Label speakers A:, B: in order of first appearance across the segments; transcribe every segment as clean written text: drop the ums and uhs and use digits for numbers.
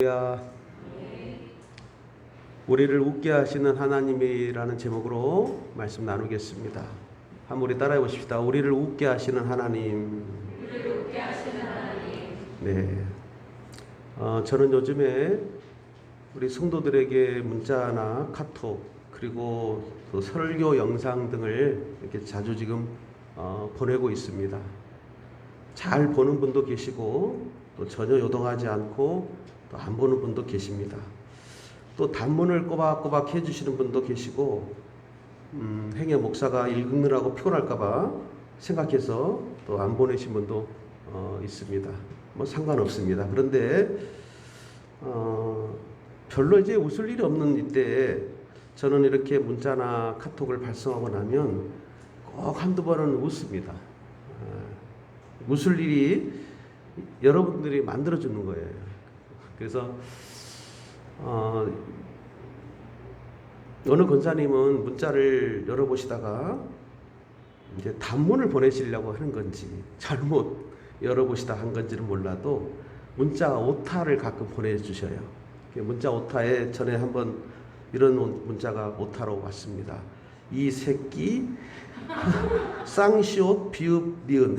A: 할렐루야. 우리를 웃게 하시는 하나님이라는 제목으로 말씀 나누겠습니다. 한번 우리 따라해 보십시다. 우리를 웃게 하시는 하나님. 네. 저는 요즘에 우리 성도들에게 문자나 카톡 그리고 또 설교 영상 등을 이렇게 자주 지금 보내고 있습니다. 잘 보는 분도 계시고 또 전혀 요동하지 않고 또 안 보는 분도 계십니다. 또 단문을 꼬박꼬박 해주시는 분도 계시고 행여 목사가 읽느라고 피곤할까봐 생각해서 또 안 보내신 분도 있습니다. 뭐 상관없습니다. 그런데 별로 이제 웃을 일이 없는 이때 저는 이렇게 문자나 카톡을 발송하고 나면 꼭 한두 번은 웃습니다. 웃을 일이 여러분들이 만들어주는 거예요. 그래서 어느 권사님은 문자를 열어보시다가 이제 단문을 보내시려고 하는 건지 잘못 열어보시다 한 건지는 몰라도 문자 오타를 가끔 보내주셔요. 문자 오타에 전에 한번 이런 문자가 오타로 왔습니다. 이 새끼 쌍시옷 비읍 니은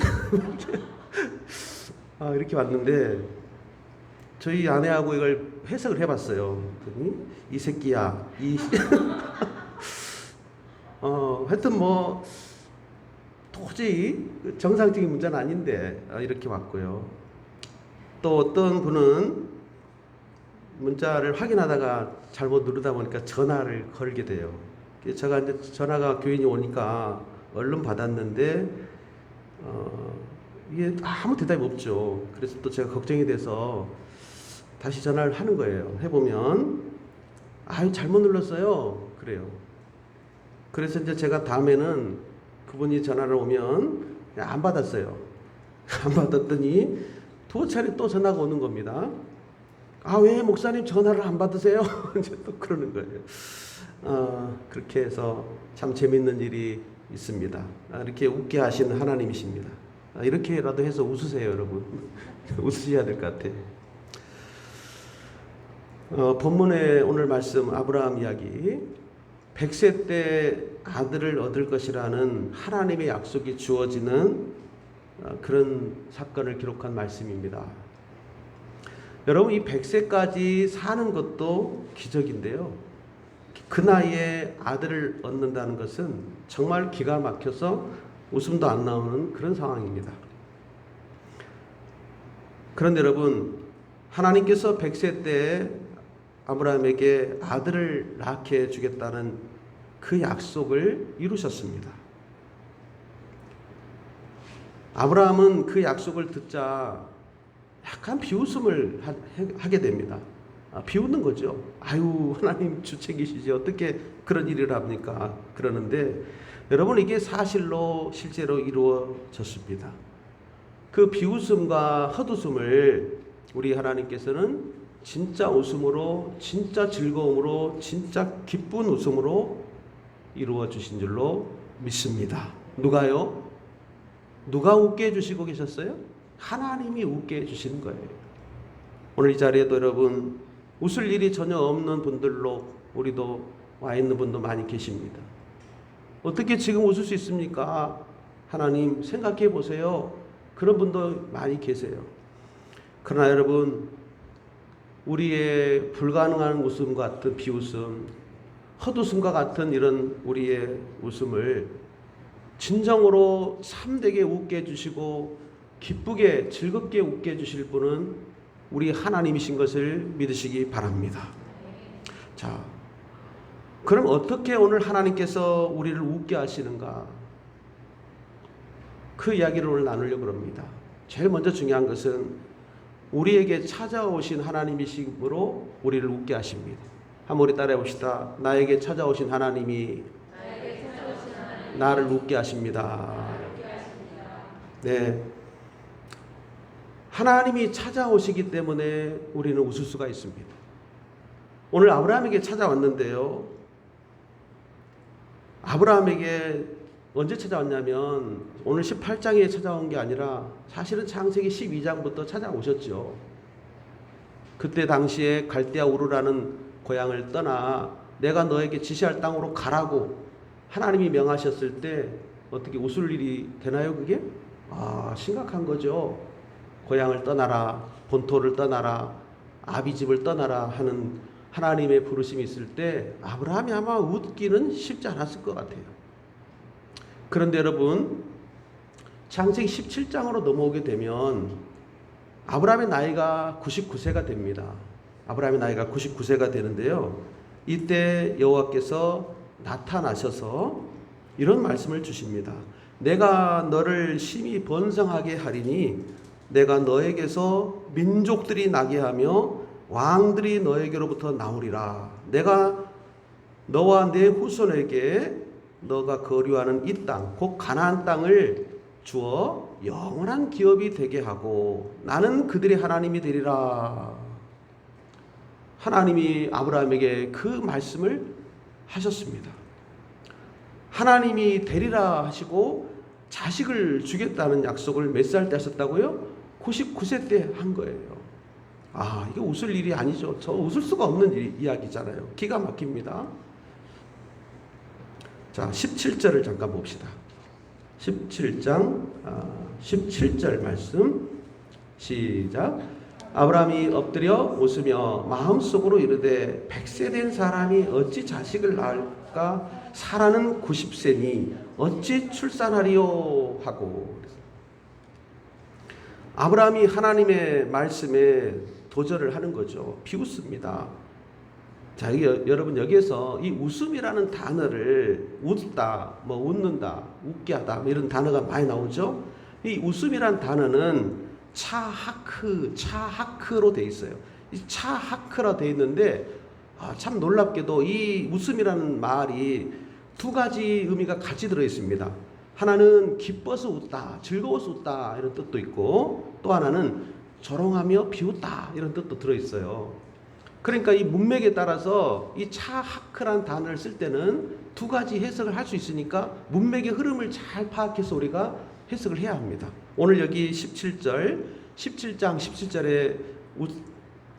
A: 이렇게 왔는데 저희 아내하고 이걸 해석을 해봤어요. 이 새끼야, 하여튼 뭐 도저히 정상적인 문제는 아닌데 이렇게 왔고요. 또 어떤 분은 문자를 확인하다가 잘못 누르다 보니까 전화를 걸게 돼요. 제가 이제 전화가 교인이 오니까 얼른 받았는데 이게 아무 대답이 없죠. 그래서 또 제가 걱정이 돼서 다시 전화를 하는 거예요. 해보면 잘못 눌렀어요. 그래요. 그래서 이제 제가 다음에는 그분이 전화를 오면 안 받았어요. 안 받았더니 두 차례 또 전화가 오는 겁니다. 왜 목사님 전화를 안 받으세요? 이제 또 그러는 거예요. 그렇게 해서 참 재밌는 일이 있습니다. 이렇게 웃게 하시는 하나님이십니다. 이렇게라도 해서 웃으세요, 여러분. 웃으셔야 될 것 같아요. 본문의 오늘 말씀 아브라함 이야기 100세 때 아들을 얻을 것이라는 하나님의 약속이 주어지는 그런 사건을 기록한 말씀입니다. 여러분 이 100세까지 사는 것도 기적인데요. 그 나이에 아들을 얻는다는 것은 정말 기가 막혀서 웃음도 안 나오는 그런 상황입니다. 그런데 여러분 하나님께서 100세 때 아브라함에게 아들을 낳게 주겠다는 그 약속을 이루셨습니다. 아브라함은 그 약속을 듣자 약간 비웃음을 하게 됩니다. 비웃는 거죠. 하나님 주책이시지 어떻게 그런 일을 합니까? 그러는데 여러분 이게 사실로 실제로 이루어졌습니다. 그 비웃음과 헛웃음을 우리 하나님께서는 진짜 웃음으로, 진짜 즐거움으로, 진짜 기쁜 웃음으로 이루어 주신 줄로 믿습니다. 누가요? 누가 웃게 해주시고 계셨어요? 하나님이 웃게 해주시는 거예요. 오늘 이 자리에도 여러분 웃을 일이 전혀 없는 분들로 우리도 와 있는 분도 많이 계십니다. 어떻게 지금 웃을 수 있습니까? 하나님 생각해 보세요. 그런 분도 많이 계세요. 그러나 여러분 우리의 불가능한 웃음 같은 비웃음, 헛웃음과 같은 이런 우리의 웃음을 진정으로 참되게 웃게 해주시고 기쁘게 즐겁게 웃게 해주실 분은 우리 하나님이신 것을 믿으시기 바랍니다. 자, 그럼 어떻게 오늘 하나님께서 우리를 웃게 하시는가? 그 이야기를 오늘 나누려고 합니다. 제일 먼저 중요한 것은 우리에게 찾아오신 하나님이심으로 우리를 웃게 하십니다. 한번 우리 따라해 봅시다. 나에게 찾아오신 하나님이 나를 웃게 하십니다. 네, 하나님이 찾아오시기 때문에 우리는 웃을 수가 있습니다. 오늘 아브라함에게 찾아왔는데요. 아브라함에게 언제 찾아왔냐면 오늘 18장에 찾아온 게 아니라 사실은 창세기 12장부터 찾아오셨죠. 그때 당시에 갈대아 우르라는 고향을 떠나 내가 너에게 지시할 땅으로 가라고 하나님이 명하셨을 때 어떻게 웃을 일이 되나요, 그게? 심각한 거죠. 고향을 떠나라, 본토를 떠나라, 아비집을 떠나라 하는 하나님의 부르심이 있을 때 아브라함이 아마 웃기는 쉽지 않았을 것 같아요. 그런데 여러분, 창세기 17장으로 넘어오게 되면 아브라함의 나이가 99세가 됩니다. 아브라함의 나이가 99세가 되는데요. 이때 여호와께서 나타나셔서 이런 말씀을 주십니다. 내가 너를 심히 번성하게 하리니 내가 너에게서 민족들이 나게 하며 왕들이 너에게로부터 나오리라. 내가 너와 내 후손에게 너가 거류하는 이 땅, 곧 가나안 땅을 주어 영원한 기업이 되게 하고 나는 그들의 하나님이 되리라. 하나님이 아브라함에게 그 말씀을 하셨습니다. 하나님이 되리라 하시고 자식을 주겠다는 약속을 몇 살 때 하셨다고요? 99세 때 한 거예요. 이게 웃을 일이 아니죠. 저 웃을 수가 없는 이야기잖아요. 기가 막힙니다. 자, 17절을 잠깐 봅시다. 17장 17절 말씀 시작. 아브라함이 엎드려 웃으며 마음속으로 이르되 100세 된 사람이 어찌 자식을 낳을까? 사라는 90세니 어찌 출산하리요? 하고 아브라함이 하나님의 말씀에 도전을 하는 거죠. 비웃습니다. 자, 여러분 여기에서 이 웃음이라는 단어를 웃다, 웃는다, 웃게 하다 이런 단어가 많이 나오죠. 이 웃음이라는 단어는 차하크로 되어 있어요. 이 차하크라 되어 있는데 참 놀랍게도 이 웃음이라는 말이 두 가지 의미가 같이 들어 있습니다. 하나는 기뻐서 웃다, 즐거워서 웃다 이런 뜻도 있고 또 하나는 조롱하며 비웃다 이런 뜻도 들어 있어요. 그러니까 이 문맥에 따라서 이 차하크란 단어를 쓸 때는 두 가지 해석을 할 수 있으니까 문맥의 흐름을 잘 파악해서 우리가 해석을 해야 합니다. 오늘 여기 17장 17절에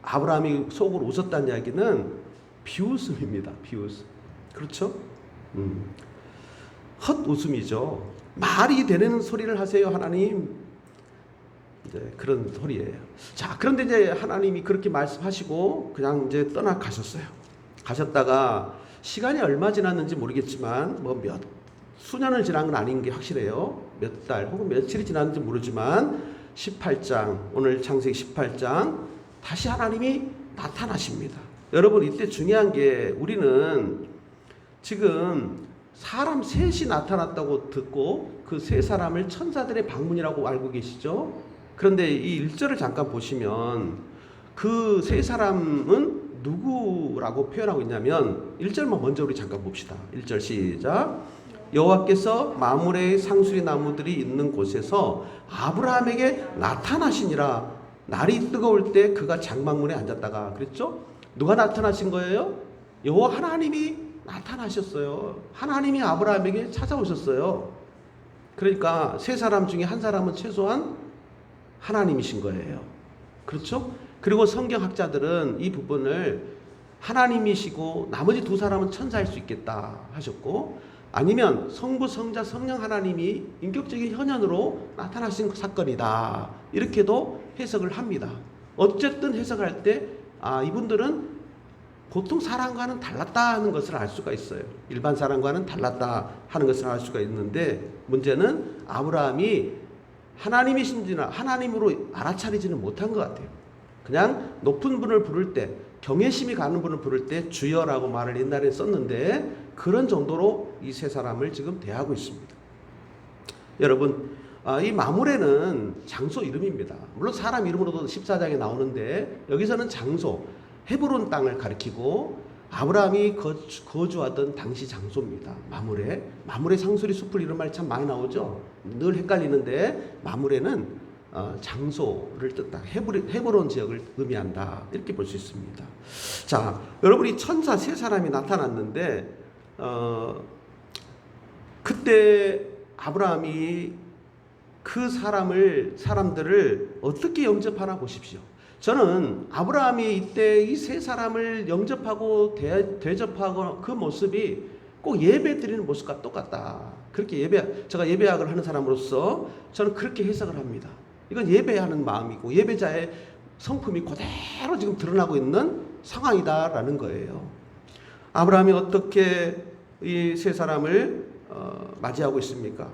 A: 아브라함이 속으로 웃었다는 이야기는 비웃음입니다. 비웃음. 그렇죠? 헛웃음이죠. 말이 되는 소리를 하세요, 하나님. 이제 그런 소리예요. 자, 그런데 이제 하나님이 그렇게 말씀하시고 그냥 이제 떠나가셨어요. 가셨다가 시간이 얼마 지났는지 모르겠지만 몇 수년을 지난 건 아닌 게 확실해요. 몇 달 혹은 며칠이 지났는지 모르지만 18장 오늘 창세기 18장 다시 하나님이 나타나십니다. 여러분 이때 중요한 게 우리는 지금 사람 셋이 나타났다고 듣고 그 세 사람을 천사들의 방문이라고 알고 계시죠? 그런데 이 1절을 잠깐 보시면 그 세 사람은 누구라고 표현하고 있냐면 1절만 먼저 우리 잠깐 봅시다. 1절 시작. 여호와께서 마므레의 상수리 나무들이 있는 곳에서 아브라함에게 나타나시니라. 날이 뜨거울 때 그가 장막문에 앉았다가 그랬죠? 누가 나타나신 거예요? 여호와 하나님이 나타나셨어요. 하나님이 아브라함에게 찾아오셨어요. 그러니까 세 사람 중에 한 사람은 최소한 하나님이신 거예요. 그렇죠? 그리고 성경학자들은 이 부분을 하나님이시고 나머지 두 사람은 천사일 수 있겠다 하셨고 아니면 성부, 성자, 성령 하나님이 인격적인 현현으로 나타나신 사건이다. 이렇게도 해석을 합니다. 어쨌든 해석할 때 이분들은 보통 사람과는 달랐다 하는 것을 알 수가 있어요. 일반 사람과는 달랐다 하는 것을 알 수가 있는데 문제는 아브라함이 하나님이신지나 하나님으로 알아차리지는 못한 것 같아요. 그냥 높은 분을 부를 때 경외심이 가는 분을 부를 때 주여라고 말을 옛날에 썼는데 그런 정도로 이 세 사람을 지금 대하고 있습니다. 여러분 이 마므레는 장소 이름입니다. 물론 사람 이름으로도 14장에 나오는데 여기서는 장소 헤브론 땅을 가리키고 아브라함이 거주하던 당시 장소입니다. 마므레 상수리 숲을 이런 말이 참 많이 나오죠. 늘 헷갈리는데 마므레는 장소를 뜻다. 헤브론 지역을 의미한다. 이렇게 볼 수 있습니다. 자, 여러분이 천사 세 사람이 나타났는데 그때 아브라함이 그 사람들을 어떻게 영접하나 보십시오. 저는 아브라함이 이때 이 세 사람을 영접하고 대접하고 그 모습이 꼭 예배 드리는 모습과 똑같다. 그렇게 제가 예배학을 하는 사람으로서 저는 그렇게 해석을 합니다. 이건 예배하는 마음이고 예배자의 성품이 그대로 지금 드러나고 있는 상황이다라는 거예요. 아브라함이 어떻게 이 세 사람을 맞이하고 있습니까?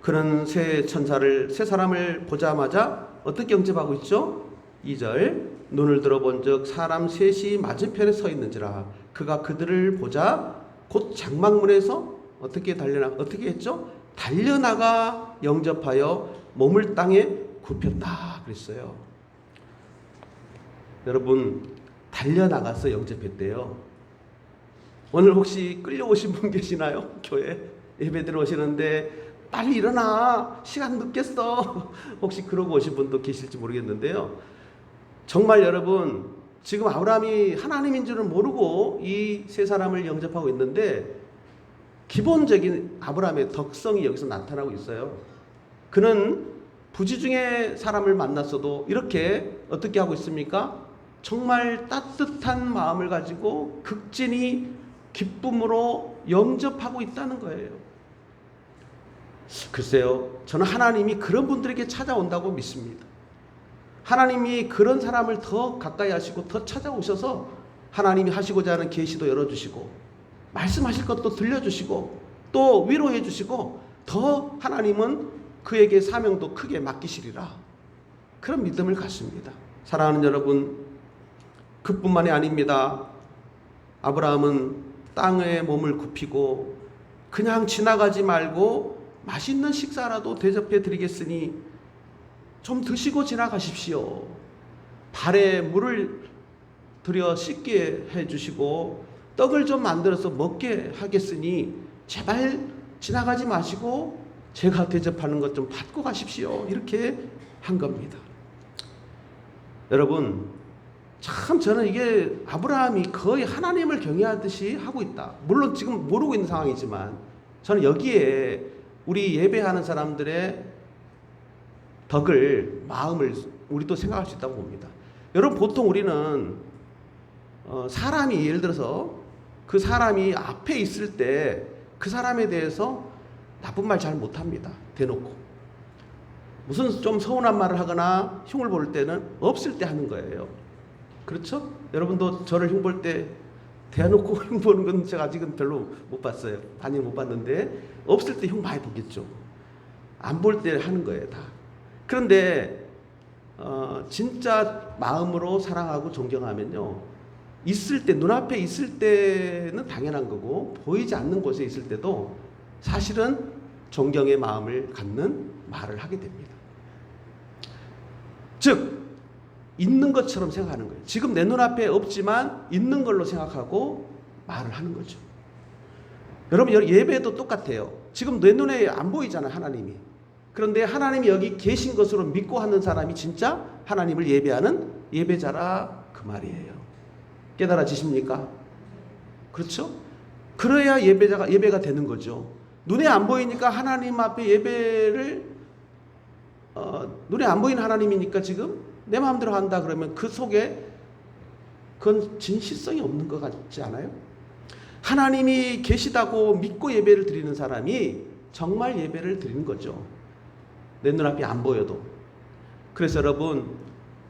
A: 그는 세 사람을 보자마자 어떻게 영접하고 있죠? 2절, 눈을 들어본 즉 사람 셋이 맞은편에 서 있는지라 그가 그들을 보자 곧 장막문에서 어떻게 했죠? 달려나가 영접하여 몸을 땅에 굽혔다 그랬어요. 여러분, 달려나가서 영접했대요. 오늘 혹시 끌려오신 분 계시나요? 교회 예배 들어오시는데 빨리 일어나, 시간 늦겠어. 혹시 그러고 오신 분도 계실지 모르겠는데요. 정말 여러분, 지금 아브라함이 하나님인 줄은 모르고 이 세 사람을 영접하고 있는데 기본적인 아브라함의 덕성이 여기서 나타나고 있어요. 그는 부지중에 사람을 만났어도 이렇게 어떻게 하고 있습니까? 정말 따뜻한 마음을 가지고 극진히 기쁨으로 영접하고 있다는 거예요. 글쎄요, 저는 하나님이 그런 분들에게 찾아온다고 믿습니다. 하나님이 그런 사람을 더 가까이 하시고 더 찾아오셔서 하나님이 하시고자 하는 계시도 열어주시고 말씀하실 것도 들려주시고 또 위로해 주시고 더 하나님은 그에게 사명도 크게 맡기시리라, 그런 믿음을 갖습니다. 사랑하는 여러분, 그뿐만이 아닙니다. 아브라함은 땅에 몸을 굽히고 그냥 지나가지 말고 맛있는 식사라도 대접해 드리겠으니 좀 드시고 지나가십시오. 발에 물을 들여 씻게 해주시고 떡을 좀 만들어서 먹게 하겠으니 제발 지나가지 마시고 제가 대접하는 것 좀 받고 가십시오. 이렇게 한 겁니다. 여러분, 참 저는 이게 아브라함이 거의 하나님을 경외하듯이 하고 있다. 물론 지금 모르고 있는 상황이지만 저는 여기에 우리 예배하는 사람들의 덕을, 마음을 우리도 생각할 수 있다고 봅니다. 여러분, 보통 우리는 사람이 예를 들어서 그 사람이 앞에 있을 때 그 사람에 대해서 나쁜 말 잘 못합니다. 대놓고. 무슨 좀 서운한 말을 하거나 흉을 볼 때는 없을 때 하는 거예요. 그렇죠? 여러분도 저를 흉 볼 때 대놓고 흉 보는 건 제가 아직은 별로 못 봤어요. 많이 못 봤는데 없을 때 흉 많이 보겠죠. 안 볼 때 하는 거예요, 다. 그런데 진짜 마음으로 사랑하고 존경하면요, 있을 때, 눈앞에 있을 때는 당연한 거고 보이지 않는 곳에 있을 때도 사실은 존경의 마음을 갖는 말을 하게 됩니다. 즉 있는 것처럼 생각하는 거예요. 지금 내 눈앞에 없지만 있는 걸로 생각하고 말을 하는 거죠. 여러분, 예배도 똑같아요. 지금 내 눈에 안 보이잖아요, 하나님이. 그런데 하나님이 여기 계신 것으로 믿고 하는 사람이 진짜 하나님을 예배하는 예배자라, 그 말이에요. 깨달아지십니까? 그렇죠? 그래야 예배가 되는 거죠. 눈에 안 보이니까 하나님 앞에 예배를 눈에 안 보이는 하나님이니까 지금 내 마음대로 한다 그러면 그 속에 그건 진실성이 없는 것 같지 않아요? 하나님이 계시다고 믿고 예배를 드리는 사람이 정말 예배를 드리는 거죠. 내 눈앞이 안 보여도. 그래서 여러분,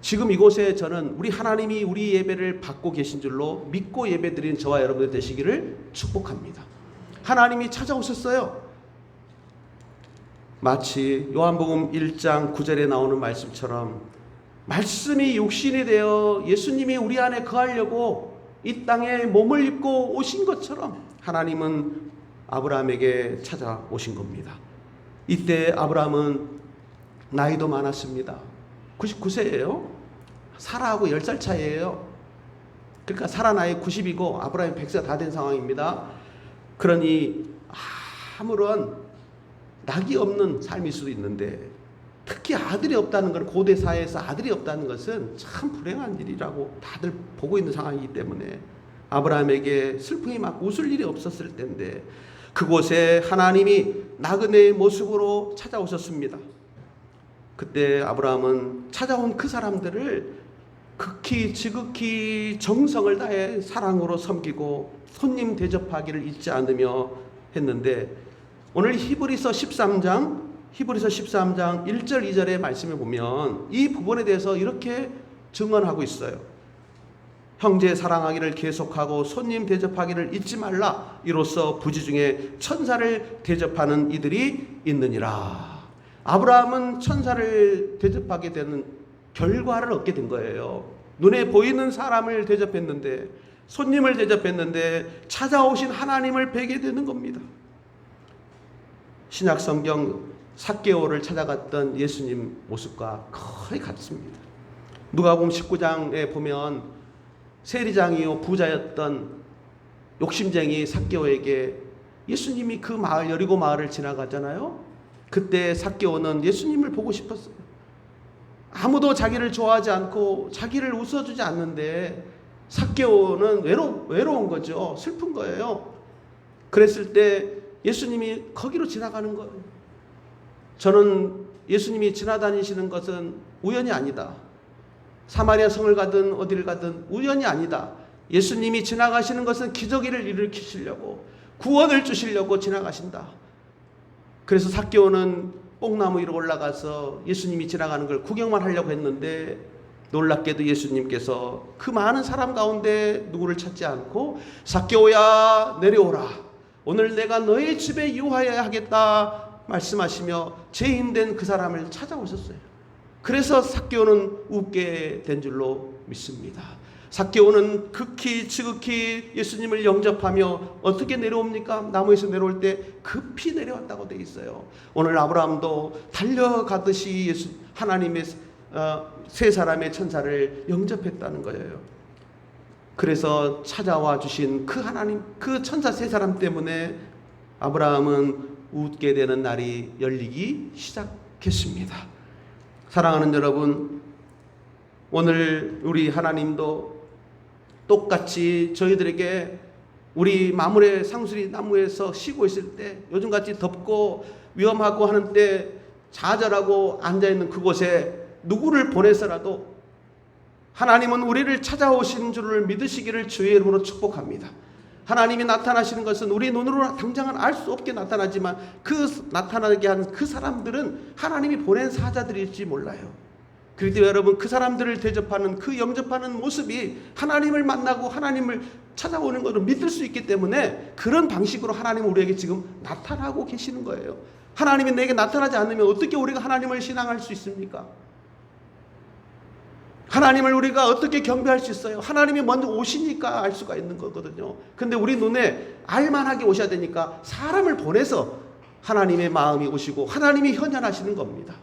A: 지금 이곳에 저는 우리 하나님이 우리 예배를 받고 계신 줄로 믿고 예배 드리는 저와 여러분들 되시기를 축복합니다. 하나님이 찾아오셨어요. 마치 요한복음 1장 9절에 나오는 말씀처럼 말씀이 육신이 되어 예수님이 우리 안에 거하려고 이 땅에 몸을 입고 오신 것처럼 하나님은 아브라함에게 찾아오신 겁니다. 이때 아브라함은 나이도 많았습니다. 99세예요. 사라하고 10살 차이예요. 그러니까 사라 나이 90이고 아브라함이 100세 다 된 상황입니다. 그러니 아무런 낙이 없는 삶일 수도 있는데, 특히 아들이 없다는 건, 고대 사회에서 아들이 없다는 것은 참 불행한 일이라고 다들 보고 있는 상황이기 때문에 아브라함에게 슬픔이 막 웃을 일이 없었을 때인데 그곳에 하나님이 나그네의 모습으로 찾아오셨습니다. 그때 아브라함은 찾아온 그 사람들을 극히 지극히 정성을 다해 사랑으로 섬기고 손님 대접하기를 잊지 않으며 했는데, 오늘 히브리서 13장 1절 2절의 말씀을 보면 이 부분에 대해서 이렇게 증언하고 있어요. 형제 사랑하기를 계속하고 손님 대접하기를 잊지 말라. 이로써 부지 중에 천사를 대접하는 이들이 있느니라. 아브라함은 천사를 대접하게 되는 결과를 얻게 된 거예요. 눈에 보이는 사람을 대접했는데, 손님을 대접했는데 찾아오신 하나님을 뵈게 되는 겁니다. 신약 성경 삭개오를 찾아갔던 예수님 모습과 거의 같습니다. 누가복음 19장에 보면 세리장이요 부자였던 욕심쟁이 삭개오에게 예수님이 그 마을, 여리고 마을을 지나가잖아요. 그때 삭개오는 예수님을 보고 싶었어요. 아무도 자기를 좋아하지 않고 자기를 웃어주지 않는데 삭개오는 외로운 거죠. 슬픈 거예요. 그랬을 때 예수님이 거기로 지나가는 거예요. 저는 예수님이 지나다니시는 것은 우연이 아니다. 사마리아 성을 가든 어디를 가든 우연이 아니다. 예수님이 지나가시는 것은 기적을 일으키시려고, 구원을 주시려고 지나가신다. 그래서 삭개오는 뽕나무 위로 올라가서 예수님이 지나가는 걸 구경만 하려고 했는데, 놀랍게도 예수님께서 그 많은 사람 가운데 누구를 찾지 않고 삭개오야 내려오라. 오늘 내가 너의 집에 유하여야 하겠다 말씀하시며 죄인된 그 사람을 찾아오셨어요. 그래서 삭개오는 웃게 된 줄로 믿습니다. 삭개오는 극히 지극히 예수님을 영접하며 어떻게 내려옵니까? 나무에서 내려올 때 급히 내려왔다고 되어 있어요. 오늘 아브라함도 달려가듯이 하나님의 세 사람의 천사를 영접했다는 거예요. 그래서 찾아와 주신 그 하나님, 그 천사 세 사람 때문에 아브라함은 웃게 되는 날이 열리기 시작했습니다. 사랑하는 여러분, 오늘 우리 하나님도 똑같이 저희들에게 우리 마물의 상수리 나무에서 쉬고 있을 때, 요즘같이 덥고 위험하고 하는 때 좌절하고 앉아있는 그곳에 누구를 보내서라도 하나님은 우리를 찾아오신 줄을 믿으시기를 주의 이름으로 축복합니다. 하나님이 나타나시는 것은 우리 눈으로 당장은 알 수 없게 나타나지만 그 나타나게 한 그 사람들은 하나님이 보낸 사자들일지 몰라요. 그런데 여러분, 그 사람들을 대접하는, 그 영접하는 모습이 하나님을 만나고 하나님을 찾아오는 것을 믿을 수 있기 때문에 그런 방식으로 하나님은 우리에게 지금 나타나고 계시는 거예요. 하나님이 내게 나타나지 않으면 어떻게 우리가 하나님을 신앙할 수 있습니까? 하나님을 우리가 어떻게 경배할 수 있어요? 하나님이 먼저 오시니까 알 수가 있는 거거든요. 근데 우리 눈에 알만하게 오셔야 되니까 사람을 보내서 하나님의 마음이 오시고 하나님이 현현하시는 겁니다.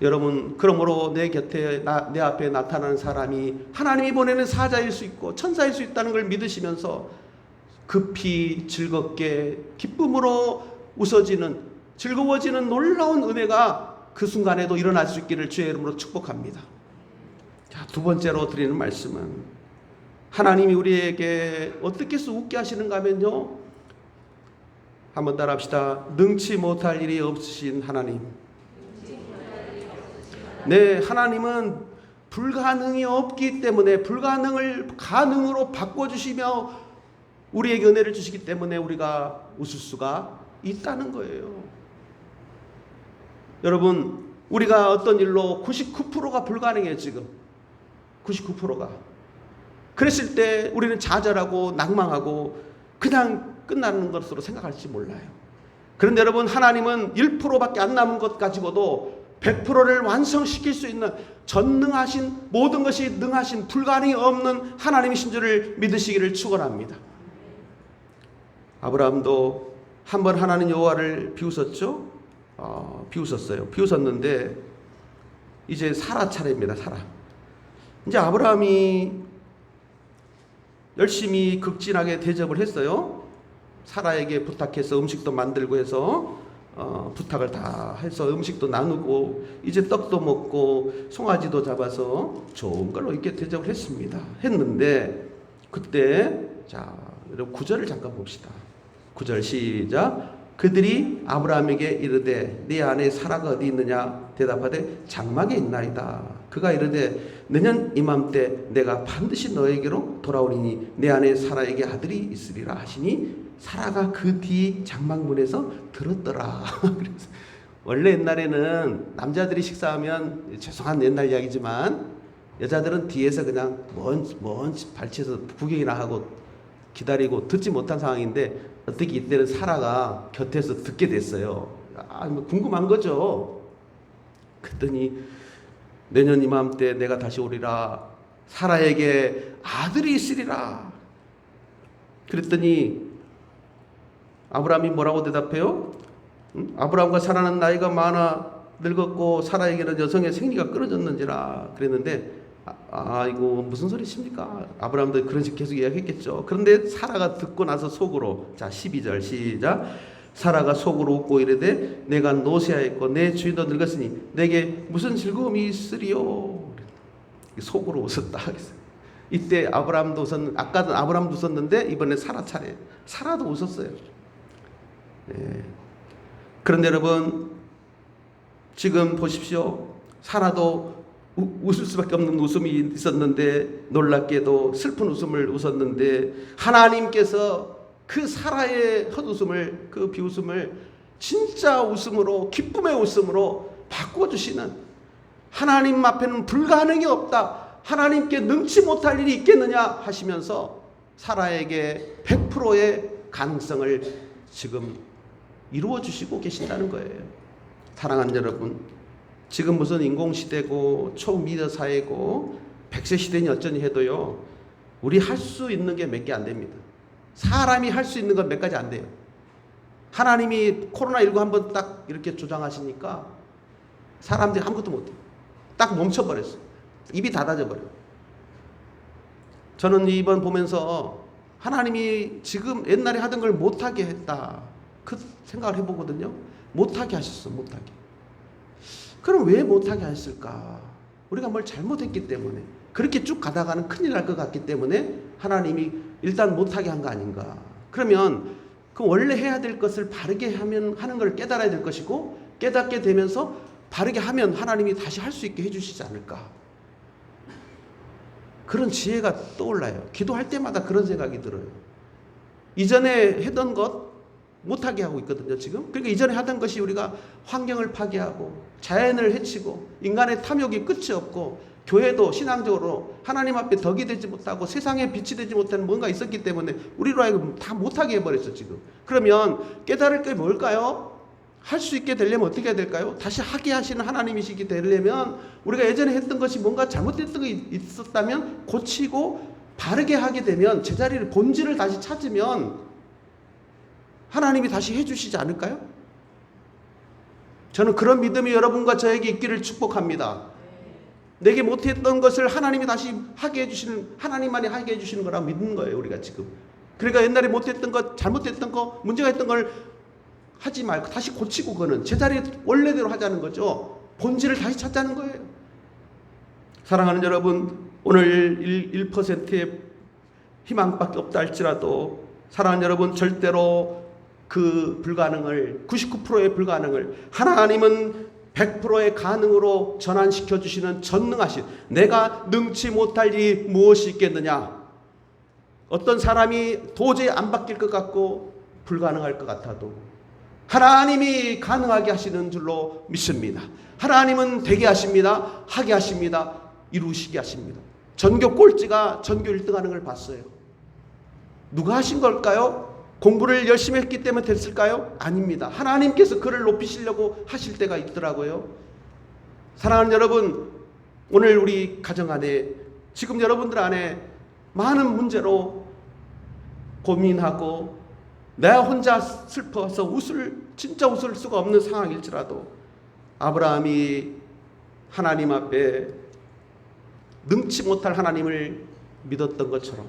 A: 여러분, 그러므로 내 곁에 내 앞에 나타나는 사람이 하나님이 보내는 사자일 수 있고 천사일 수 있다는 걸 믿으시면서 급히 즐겁게 기쁨으로 웃어지는, 즐거워지는 놀라운 은혜가 그 순간에도 일어날 수 있기를 주의 이름으로 축복합니다. 자, 두 번째로 드리는 말씀은 하나님이 우리에게 어떻게 해서 웃게 하시는가 하면요, 한번 따라합시다. 능치 못할 일이 없으신 하나님. 네, 하나님은 불가능이 없기 때문에 불가능을 가능으로 바꿔주시며 우리에게 은혜를 주시기 때문에 우리가 웃을 수가 있다는 거예요. 여러분, 우리가 어떤 일로 99%가 불가능해요. 지금 99%가. 그랬을 때 우리는 좌절하고 낭망하고 그냥 끝나는 것으로 생각할지 몰라요. 그런데 여러분, 하나님은 1%밖에 안 남은 것 가지고도 100%를 완성시킬 수 있는 전능하신, 모든 것이 능하신, 불가능이 없는 하나님이신 줄을 믿으시기를 축원합니다. 아브라함도 한번 하나님 여호와를 비웃었죠. 비웃었어요. 비웃었는데 이제 사라 차례입니다. 사라. 이제 아브라함이 열심히 극진하게 대접을 했어요. 사라에게 부탁해서 음식도 만들고 해서 부탁을 다 해서 음식도 나누고 이제 떡도 먹고 송아지도 잡아서 좋은 걸로 이렇게 대접을 했는데 그때, 자, 여러분 9절을 잠깐 봅시다. 9절 시작. 그들이 아브라함에게 이르되 네 아내 사라가 어디 있느냐? 대답하되 장막에 있나이다. 그가 이르되 내년 이맘때 내가 반드시 너에게로 돌아오리니 내 아내 사라에게 아들이 있으리라 하시니 사라가 그 뒤 장막문에서 들었더라. 그래서 원래 옛날에는 남자들이 식사하면, 죄송한 옛날 이야기지만 여자들은 뒤에서 그냥 먼 발치에서 구경이나 하고 기다리고 듣지 못한 상황인데 어떻게 이때는 사라가 곁에서 듣게 됐어요. 뭐 궁금한 거죠. 그랬더니 내년 이맘때 내가 다시 오리라. 사라에게 아들이 있으리라. 그랬더니 아브라함이 뭐라고 대답해요? 아브라함과 사라는 나이가 많아 늙었고 사라에게는 여성의 생리가 끊어졌는지라 그랬는데, 이거 무슨 소리십니까? 아브라함도 그런 식 계속 이야기했겠죠. 그런데 사라가 듣고 나서 속으로, 자 12절 시작. 사라가 속으로 웃고 이르되 내가 노쇠하였고 내 주인도 늙었으니 내게 무슨 즐거움이 있으리요. 속으로 웃었다. 이때 아브라함도 아까는 아브라함도 웃었는데 이번에 사라 차례. 사라도 웃었어요. 네. 그런데 여러분 지금 보십시오. 사라도 웃을 수밖에 없는 웃음이 있었는데, 놀랍게도 슬픈 웃음을 웃었는데 하나님께서 그 사라의 헛웃음을, 그 비웃음을 진짜 웃음으로, 기쁨의 웃음으로 바꿔주시는, 하나님 앞에는 불가능이 없다, 하나님께 능치 못할 일이 있겠느냐 하시면서 사라에게 100%의 가능성을 지금 이루어 주시고 계신다는 거예요. 사랑하는 여러분, 지금 무슨 인공시대고 초미디어 사회고 100세 시대니 어쩌니 해도요, 우리 할 수 있는 게 몇 개 안 됩니다. 사람이 할 수 있는 건 몇 가지 안 돼요. 하나님이 코로나19 한번 딱 이렇게 조장하시니까 사람들이 아무것도 못해요. 딱 멈춰버렸어요. 입이 닫아져 버려요. 저는 이번 보면서 하나님이 지금 옛날에 하던 걸 못하게 했다, 그 생각을 해보거든요. 못하게 하셨어. 못하게. 그럼 왜 못하게 하셨을까? 우리가 뭘 잘못했기 때문에, 그렇게 쭉 가다가는 큰일 날 것 같기 때문에 하나님이 일단 못하게 한 거 아닌가. 그러면 그 원래 해야 될 것을 바르게 하는 걸 깨달아야 될 것이고, 깨닫게 되면서 바르게 하면 하나님이 다시 할 수 있게 해주시지 않을까. 그런 지혜가 떠올라요. 기도할 때마다 그런 생각이 들어요. 이전에 했던 것 못하게 하고 있거든요, 지금. 그러니까 이전에 하던 것이 우리가 환경을 파괴하고 자연을 해치고 인간의 탐욕이 끝이 없고 교회도 신앙적으로 하나님 앞에 덕이 되지 못하고 세상에 빛이 되지 못하는 뭔가 있었기 때문에 우리로 하여금 다 못하게 해버렸어, 지금. 그러면 깨달을 게 뭘까요? 할 수 있게 되려면 어떻게 해야 될까요? 다시 하게 하시는 하나님이시게 되려면 우리가 예전에 했던 것이 뭔가 잘못됐던 게 있었다면 고치고 바르게 하게 되면, 제자리를, 본질을 다시 찾으면 하나님이 다시 해주시지 않을까요? 저는 그런 믿음이 여러분과 저에게 있기를 축복합니다. 내게 못했던 것을 하나님이 다시 하게 해주시는, 하나님만이 하게 해주시는 거라 믿는 거예요, 우리가 지금. 그러니까 옛날에 못했던 것, 잘못했던 거, 문제가 있던 걸 하지 말고 다시 고치고, 그거는 제자리 원래대로 하자는 거죠. 본질을 다시 찾자는 거예요. 사랑하는 여러분, 오늘 1%의 희망밖에 없다 할지라도 사랑하는 여러분, 절대로 그 불가능을, 99%의 불가능을 하나님은 100%의 가능으로 전환시켜 주시는 전능하신, 내가 능치 못할 일이 무엇이 있겠느냐. 어떤 사람이 도저히 안 바뀔 것 같고 불가능할 것 같아도 하나님이 가능하게 하시는 줄로 믿습니다. 하나님은 되게 하십니다. 하게 하십니다. 이루시게 하십니다. 전교 꼴찌가 전교 1등 하는 걸 봤어요. 누가 하신 걸까요? 공부를 열심히 했기 때문에 됐을까요? 아닙니다. 하나님께서 그를 높이시려고 하실 때가 있더라고요. 사랑하는 여러분, 오늘 우리 가정 안에, 지금 여러분들 안에 많은 문제로 고민하고 내가 혼자 슬퍼서 진짜 웃을 수가 없는 상황일지라도 아브라함이 하나님 앞에 능치 못할 하나님을 믿었던 것처럼,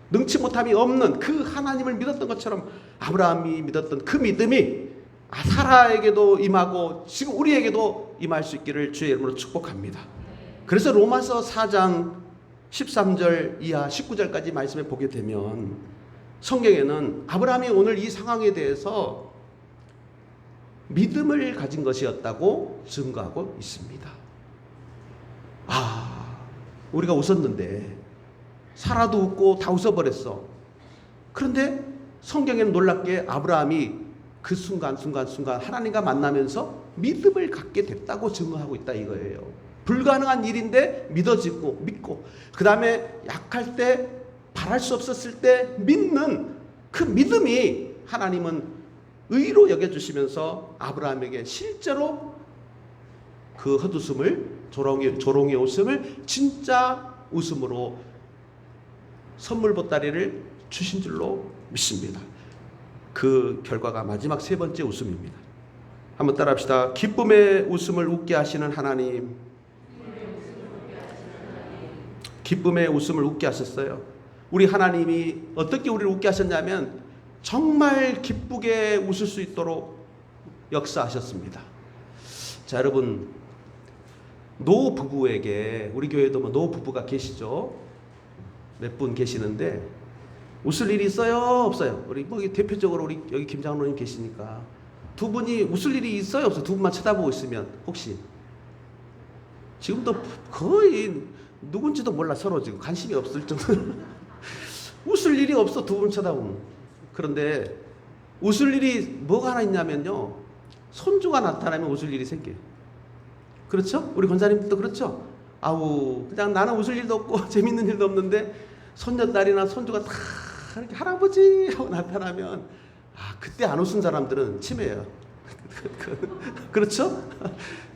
A: 능치 못함이 없는 그 하나님을 믿었던 것처럼 아브라함이 믿었던 그 믿음이 사라에게도 임하고 지금 우리에게도 임할 수 있기를 주의 이름으로 축복합니다. 그래서 로마서 4장 13절 이하 19절까지 말씀을 보게 되면 성경에는 아브라함이 오늘 이 상황에 대해서 믿음을 가진 것이었다고 증거하고 있습니다. 우리가 웃었는데 사라도 웃고 다 웃어버렸어. 그런데 성경에는 놀랍게 아브라함이 그 순간 하나님과 만나면서 믿음을 갖게 됐다고 증거하고 있다 이거예요. 불가능한 일인데 믿어지고 믿고, 그 다음에 약할 때, 바랄 수 없었을 때 믿는 그 믿음이 하나님은 의로 여겨주시면서 아브라함에게 실제로 그 헛웃음을, 조롱의 웃음을 진짜 웃음으로 선물 보따리를 주신 줄로 믿습니다. 그 결과가 마지막 세 번째 웃음입니다. 한번 따라합시다. 기쁨의 웃음을 웃게 하시는 하나님. 기쁨의 웃음을 웃게 하셨어요. 우리 하나님이 어떻게 우리를 웃게 하셨냐면 정말 기쁘게 웃을 수 있도록 역사하셨습니다. 자, 여러분, 노 부부에게, 우리 교회도 노 부부가 계시죠? 몇 분 계시는데 웃을 일이 있어요, 없어요? 우리 대표적으로 우리 여기 김 장로님 계시니까 두 분이 웃을 일이 있어요, 없어요? 두 분만 쳐다보고 있으면 혹시 지금도 거의 누군지도 몰라, 서로 지금 관심이 없을 정도로 웃을 일이 없어, 두 분 쳐다보면. 그런데 웃을 일이 뭐가 하나 있냐면요, 손주가 나타나면 웃을 일이 생겨요. 그렇죠? 우리 권사님도 그렇죠? 아우, 그냥 나는 웃을 일도 없고 재밌는 일도 없는데 손녀딸이나 손주가 다 이렇게 할아버지 하고 나타나면, 그때 안 웃은 사람들은 치매예요. 그렇죠?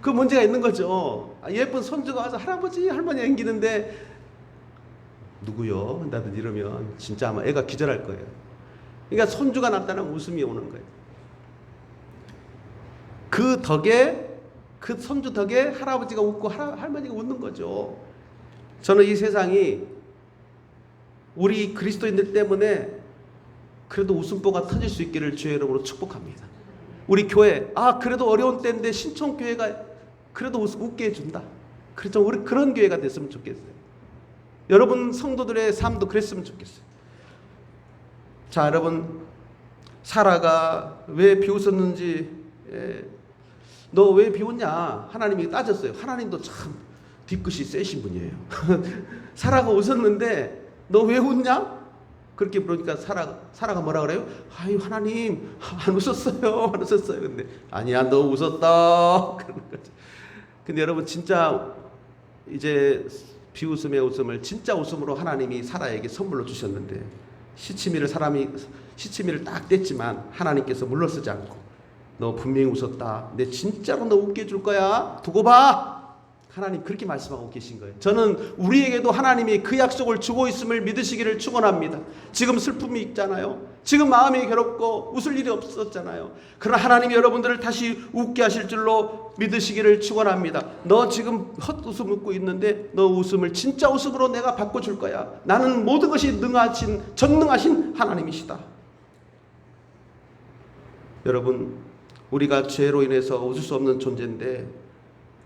A: 그 문제가 있는 거죠. 예쁜 손주가 와서 할아버지 할머니 앵기는데 누구요? 한다든지 이러면 진짜 아마 애가 기절할 거예요. 그러니까 손주가 나타나면 웃음이 오는 거예요. 그 덕에, 그 손주 덕에 할아버지가 웃고 할머니가 웃는 거죠. 저는 이 세상이 우리 그리스도인들 때문에 그래도 웃음보가 터질 수 있기를 주의 이름으로 축복합니다. 우리 교회, 그래도 어려운 때인데 신촌교회가 그래도 웃게 해준다. 그래서 우리 그런 교회가 됐으면 좋겠어요. 여러분 성도들의 삶도 그랬으면 좋겠어요. 자, 여러분, 사라가 왜 비웃었는지, 너 왜 비웃냐? 하나님이 따졌어요. 하나님도 참 뒤끝이 세신 분이에요. 사라가 웃었는데 너 왜 웃냐? 그렇게 부르니까 사라가 뭐라 그래요? 아유, 하나님, 안 웃었어요. 안 웃었어요. 근데 아니야, 너 웃었다. 그러는 거죠. 근데 여러분, 진짜 이제 비웃음의 웃음을 진짜 웃음으로 하나님이 사라에게 선물로 주셨는데, 시치미를 딱 뗐지만 하나님께서 물러서지 않고, 너 분명히 웃었다. 내 진짜로 너 웃게 해줄 거야. 두고 봐. 하나님 그렇게 말씀하고 계신 거예요. 저는 우리에게도 하나님이 그 약속을 주고 있음을 믿으시기를 축원합니다. 지금 슬픔이 있잖아요. 지금 마음이 괴롭고 웃을 일이 없었잖아요. 그러나 하나님이 여러분들을 다시 웃게 하실 줄로 믿으시기를 축원합니다. 너 지금 헛웃음 웃고 있는데 너 웃음을 진짜 웃음으로 내가 바꿔줄 거야. 나는 모든 것이 전능하신 하나님이시다. 여러분, 우리가 죄로 인해서 웃을 수 없는 존재인데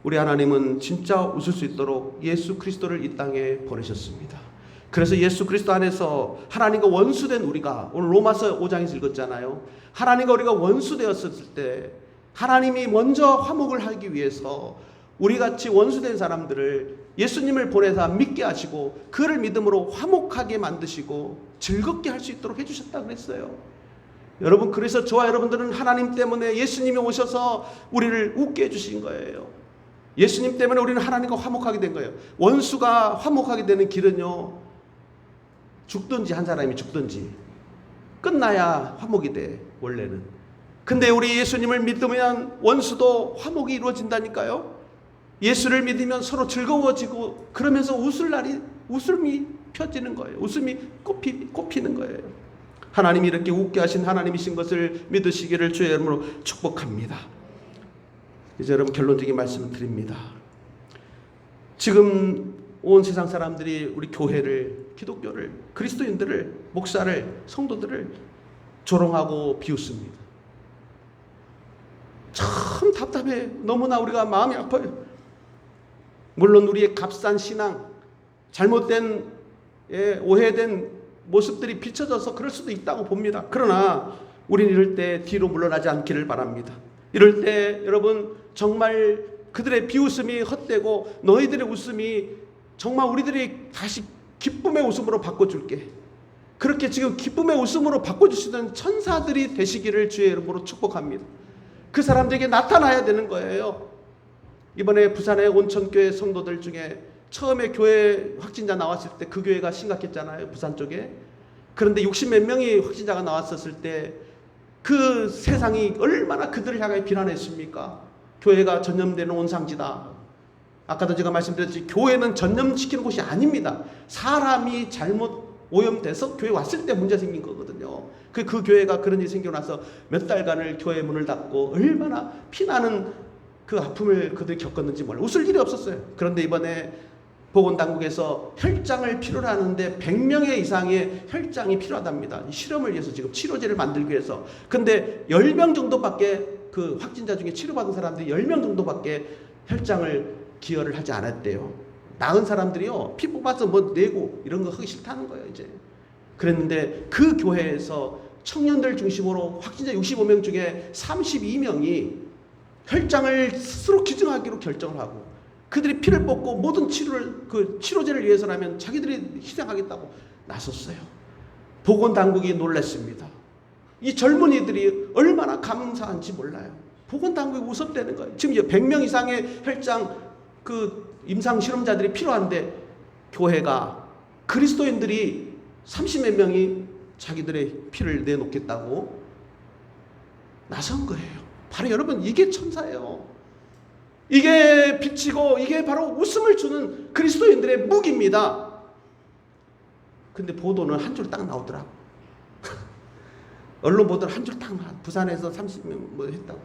A: 우리 하나님은 진짜 웃을 수 있도록 예수 그리스도를 이 땅에 보내셨습니다. 그래서 예수 그리스도 안에서 하나님과 원수된 우리가, 오늘 로마서 5장에서 읽었잖아요. 하나님과 우리가 원수되었을 때 하나님이 먼저 화목을 하기 위해서 우리같이 원수된 사람들을 예수님을 보내사 믿게 하시고 그를 믿음으로 화목하게 만드시고 즐겁게 할 수 있도록 해주셨다고 그랬어요. 여러분, 그래서 저와 여러분들은 하나님 때문에 예수님이 오셔서 우리를 웃게 해주신 거예요. 예수님 때문에 우리는 하나님과 화목하게 된 거예요. 원수가 화목하게 되는 길은요, 죽든지 한 사람이 죽든지 끝나야 화목이 돼, 원래는. 근데 우리 예수님을 믿으면 원수도 화목이 이루어진다니까요. 예수를 믿으면 서로 즐거워지고 그러면서 웃음이 펴지는 거예요. 웃음이 꽃피는 거예요. 하나님이 이렇게 웃게 하신 하나님이신 것을 믿으시기를 주의 이름으로 축복합니다. 이제 여러분, 결론적인 말씀을 드립니다. 지금 온 세상 사람들이 우리 교회를, 기독교를, 그리스도인들을, 목사를, 성도들을 조롱하고 비웃습니다. 참 답답해. 너무나 우리가 마음이 아파요. 물론 우리의 값싼 신앙, 잘못된, 오해된 모습들이 비춰져서 그럴 수도 있다고 봅니다. 그러나 우리는 이럴 때 뒤로 물러나지 않기를 바랍니다. 이럴 때 여러분, 정말 그들의 비웃음이 헛되고 너희들의 웃음이 정말 우리들이 다시 기쁨의 웃음으로 바꿔줄게. 그렇게 지금 기쁨의 웃음으로 바꿔주시는 천사들이 되시기를 주의 이름으로 축복합니다. 그 사람들에게 나타나야 되는 거예요. 이번에 부산의 온천교회 성도들 중에 처음에 교회 확진자 나왔을 때 그 교회가 심각했잖아요. 부산 쪽에. 그런데 60몇 명이 확진자가 나왔었을 때 그 세상이 얼마나 그들을 향해 비난했습니까? 교회가 전염되는 온상지다. 아까도 제가 말씀드렸지, 교회는 전염시키는 곳이 아닙니다. 사람이 잘못 오염돼서 교회 왔을 때 문제 생긴 거거든요. 그 교회가 그런 일이 생기고 나서 몇 달간을 교회 문을 닫고 얼마나 피나는 그 아픔을 그들이 겪었는지 몰라요. 웃을 일이 없었어요. 그런데 이번에 보건당국에서 혈장을 필요로 하는데 100명의 이상의 혈장이 필요하답니다. 이 실험을 위해서 지금 치료제를 만들기 위해서. 근데 10명 정도밖에, 그 확진자 중에 치료받은 사람들이 10명 정도밖에 혈장을 기여를 하지 않았대요. 나은 사람들이요, 피 뽑아서 뭐 내고 이런 거 하기 싫다는 거예요, 이제. 그랬는데 그 교회에서 청년들 중심으로 확진자 65명 중에 32명이 혈장을 스스로 기증하기로 결정을 하고, 그들이 피를 뽑고 모든 치료를, 그 치료제를 위해서라면 자기들이 희생하겠다고 나섰어요. 보건당국이 놀랐습니다. 이 젊은이들이 얼마나 감사한지 몰라요. 보건당국이 웃었다는 거예요. 지금 100명 이상의 혈장 그 임상 실험자들이 필요한데 교회가, 그리스도인들이 30몇 명이 자기들의 피를 내놓겠다고 나선 거예요. 바로 여러분, 이게 천사예요. 이게 빛이고 이게 바로 웃음을 주는 그리스도인들의 무기입니다. 근데 보도는 한 줄 딱 나오더라고. 언론 보도는 한 줄 딱 나와. 부산에서 30명 뭐 했다고.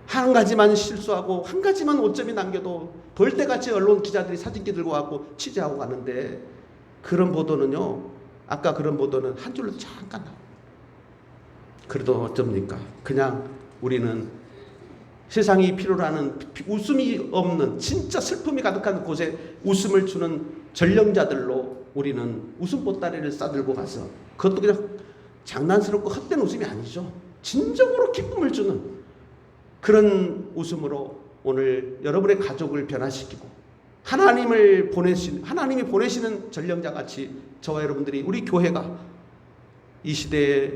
A: 한 가지만 실수하고 한 가지만 오점이 남겨도 벌떼같이 언론 기자들이 사진기 들고 와서 취재하고 가는데, 그런 보도는요, 아까 그런 보도는 한 줄로 잠깐 나와. 그래도 어쩝니까? 그냥 우리는 세상이 필요로 하는 웃음이 없는, 진짜 슬픔이 가득한 곳에 웃음을 주는 전령자들로 우리는 웃음 보따리를 싸들고 가서, 그것도 그냥 장난스럽고 헛된 웃음이 아니죠. 진정으로 기쁨을 주는 그런 웃음으로 오늘 여러분의 가족을 변화시키고 하나님이 보내시는 전령자같이 저와 여러분들이, 우리 교회가 이 시대에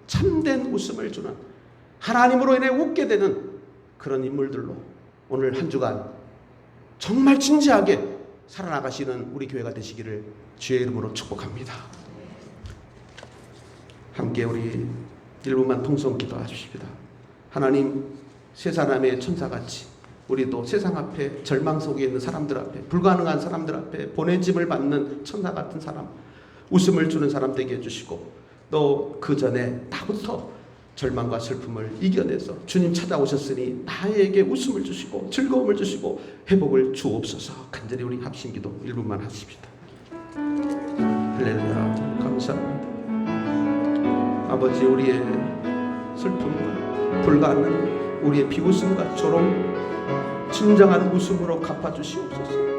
A: 참된 웃음을 주는, 하나님으로 인해 웃게 되는 그런 인물들로 오늘 한 주간 정말 진지하게 살아나가시는 우리 교회가 되시기를 주의 이름으로 축복합니다. 함께 우리 1분만 통성 기도하십시다. 하나님, 세 사람의 천사같이 우리도 세상 앞에 절망 속에 있는 사람들 앞에, 불가능한 사람들 앞에 보내짐을 받는 천사 같은 사람, 웃음을 주는 사람 되게 해주시고, 또 그 전에 나부터 절망과 슬픔을 이겨내서 주님 찾아오셨으니 나에게 웃음을 주시고 즐거움을 주시고 회복을 주옵소서. 간절히 우리 합심기도 1분만 하십시다. 할렐루야, 감사합니다. 아버지, 우리의 슬픔과 불가능, 우리의 비웃음과 조롱 진정한 웃음으로 갚아주시옵소서.